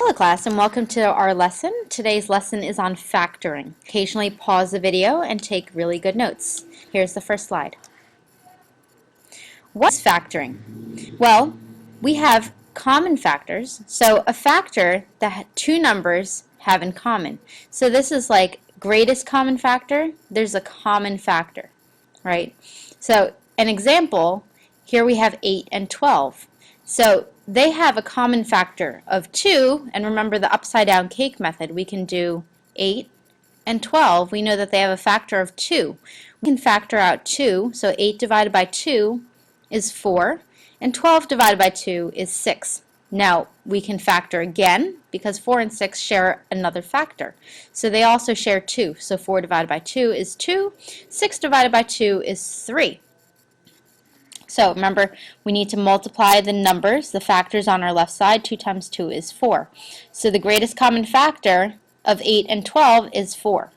Hello class and welcome to our lesson. Today's lesson is on factoring. Occasionally pause the video and take really good notes. Here's the first slide. What's factoring? Well, we have common factors, so a factor that two numbers have in common. So this is like greatest common factor, there's a common factor, right? So an example, here we have 8 and 12. So they have a common factor of 2, and remember the upside down cake method, we can do 8 and 12. We know that they have a factor of 2. We can factor out 2, so 8 divided by 2 is 4, and 12 divided by 2 is 6. Now, we can factor again because 4 and 6 share another factor. So they also share 2. So 4 divided by 2 is 2. 6 divided by 2 is 3. So remember, we need to multiply the numbers, the factors on our left side. 2 times 2 is 4. So the greatest common factor of 8 and 12 is 4.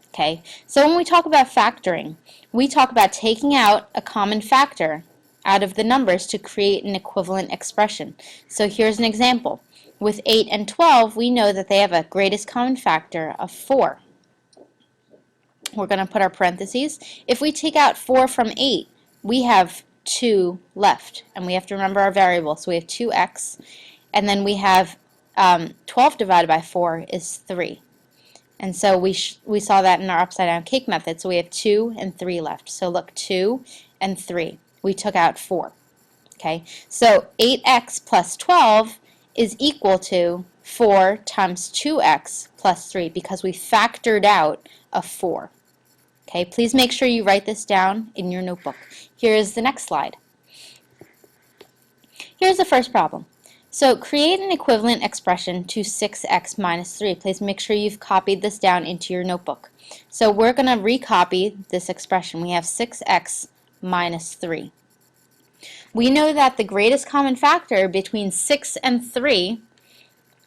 Okay, so when we talk about factoring, we talk about taking out a common factor out of the numbers to create an equivalent expression. So here's an example. With 8 and 12, we know that they have a greatest common factor of 4. We're going to put our parentheses. If we take out 4 from 8, we have 2 left, and we have to remember our variable. So we have 2x, and then we have 12 divided by 4 is 3. And so we saw that in our upside down cake method. So we have 2 and 3 left. So look, 2 and 3. We took out 4. Okay, so 8x plus 12 is equal to 4 times 2x plus 3 because we factored out a 4. Okay, please make sure you write this down in your notebook. Here is the next slide. Here's the first problem. So create an equivalent expression to 6x minus 3. Please make sure you've copied this down into your notebook. So we're going to recopy this expression. We have 6x minus 3. We know that the greatest common factor between 6 and 3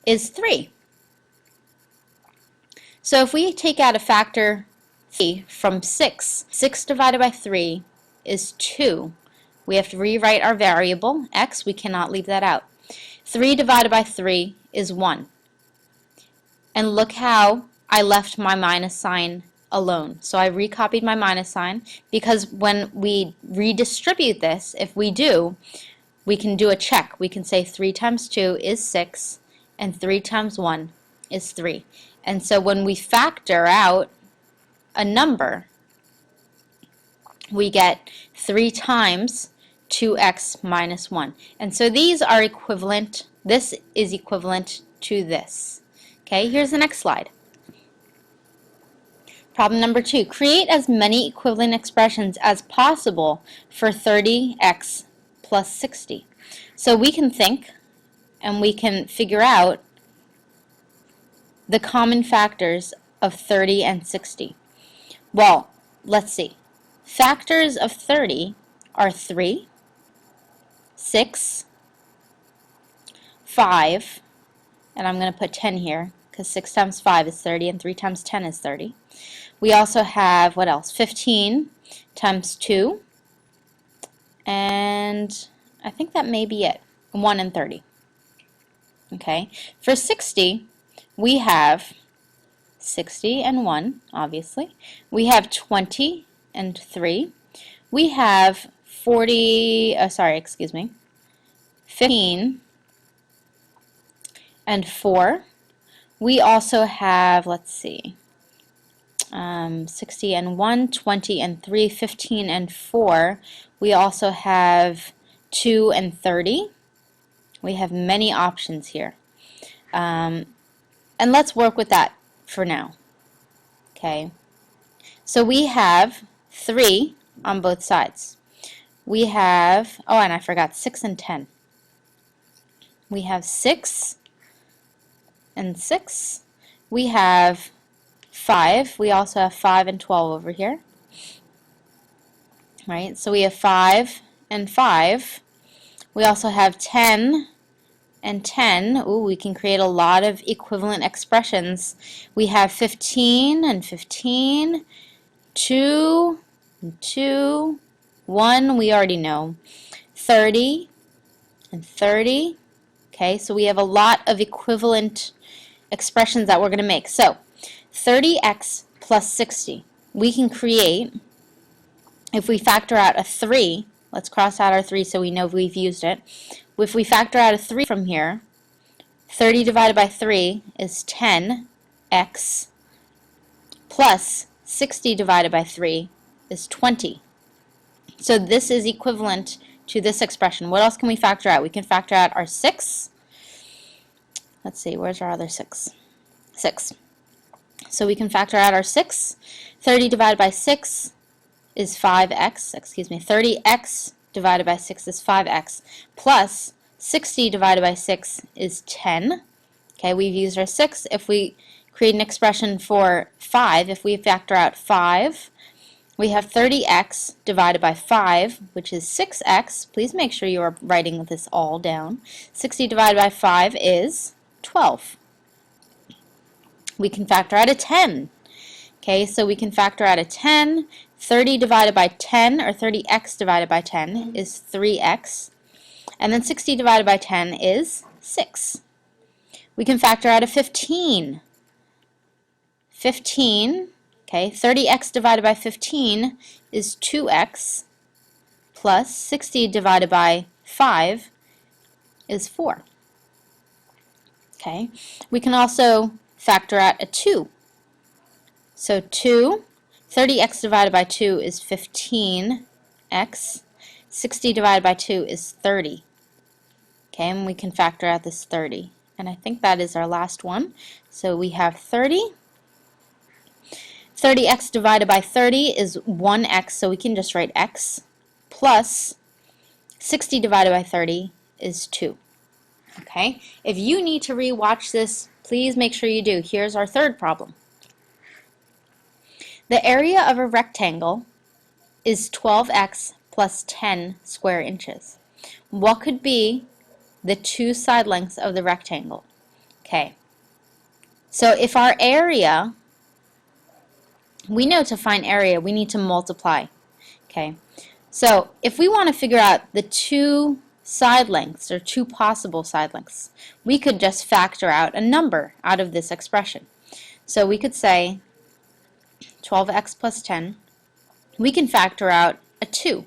is 3. So if we take out a factor 3 from 6, 6 divided by 3 is 2. We have to rewrite our variable, x. We cannot leave that out. 3 divided by 3 is 1. And look how I left my minus sign alone. So I recopied my minus sign because when we redistribute this, if we do, we can do a check. We can say 3 times 2 is 6 and 3 times 1 is 3. And so when we factor out a number, we get 3 times 2x minus 1. And so these are equivalent. This is equivalent to this. Okay, here's the next slide. Problem number 2. Create as many equivalent expressions as possible for 30x plus 60. So we can think and we can figure out the common factors of 30 and 60. Well, let's see. Factors of 30 are 3, 6, 5, and I'm going to put 10 here because 6 times 5 is 30 and 3 times 10 is 30. We also have, what else? 15 times 2, and I think that may be it, 1 and 30. Okay, for 60, we have 60 and 1, obviously. We have 20 and 3. We have 15 and 4. We also have, let's see, 60 and 1, 20 and 3, 15 and 4. We also have 2 and 30. We have many options here. And let's work with that for now. Okay, so we have 3 on both sides. We have, oh, and I forgot 6 and 10. We have 6 and 6. We have 5. We also have 5 and 12 over here. Right, so we have 5 and 5. We also have 10 and 10. Ooh, we can create a lot of equivalent expressions. We have 15 and 15, 2 and 2, 1 we already know, 30 and 30, Okay, so we have a lot of equivalent expressions that we're going to make. So 30x plus 60. We can create, if we factor out a 3, let's cross out our 3 so we know we've used it. If we factor out a 3 from here, 30 divided by 3 is 10x plus 60 divided by 3 is 20. So this is equivalent to this expression. What else can we factor out? We can factor out our 6. Let's see, where's our other 6? 6. So we can factor out our 6. 30 divided by 6 is 5x, 30x divided by 6 is 5x, plus 60 divided by 6 is 10. Okay, we've used our 6. If we create an expression for 5, if we factor out 5, we have 30x divided by 5, which is 6x. Please make sure you are writing this all down. 60 divided by 5 is 12. We can factor out a 10. Okay, so we can factor out a 10. 30 divided by 10, or 30x divided by 10, is 3x. And then 60 divided by 10 is 6. We can factor out a 15. 15, okay, 30x divided by 15 is 2x, plus 60 divided by 5 is 4. Okay, we can also factor out a 2. So 30x divided by 2 is 15x. 60 divided by 2 is 30. Okay, and we can factor out this 30. And I think that is our last one. So we have 30. 30x divided by 30 is 1x, so we can just write x, plus 60 divided by 30 is 2. Okay, if you need to re-watch this, please make sure you do. Here's our third problem. The area of a rectangle is 12x plus 10 square inches. What could be the two side lengths of the rectangle? Okay, so if our area, we know to find area, we need to multiply. Okay, so if we want to figure out the two side lengths, or two possible side lengths, we could just factor out a number out of this expression. So we could say 12x plus 10. We can factor out a 2.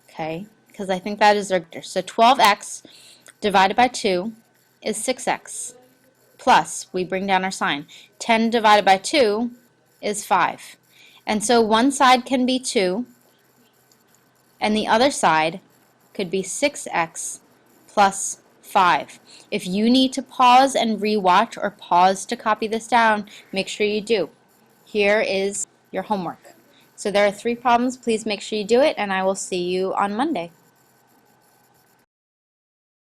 Okay, because I think that is our, so 12x divided by 2 is 6x, plus, we bring down our sign, 10 divided by 2 is 5. And so one side can be 2, and the other side could be 6x plus 5. If you need to pause and re-watch, or pause to copy this down, make sure you do. Here is your homework. So there are 3 problems. Please make sure you do it, and I will see you on Monday.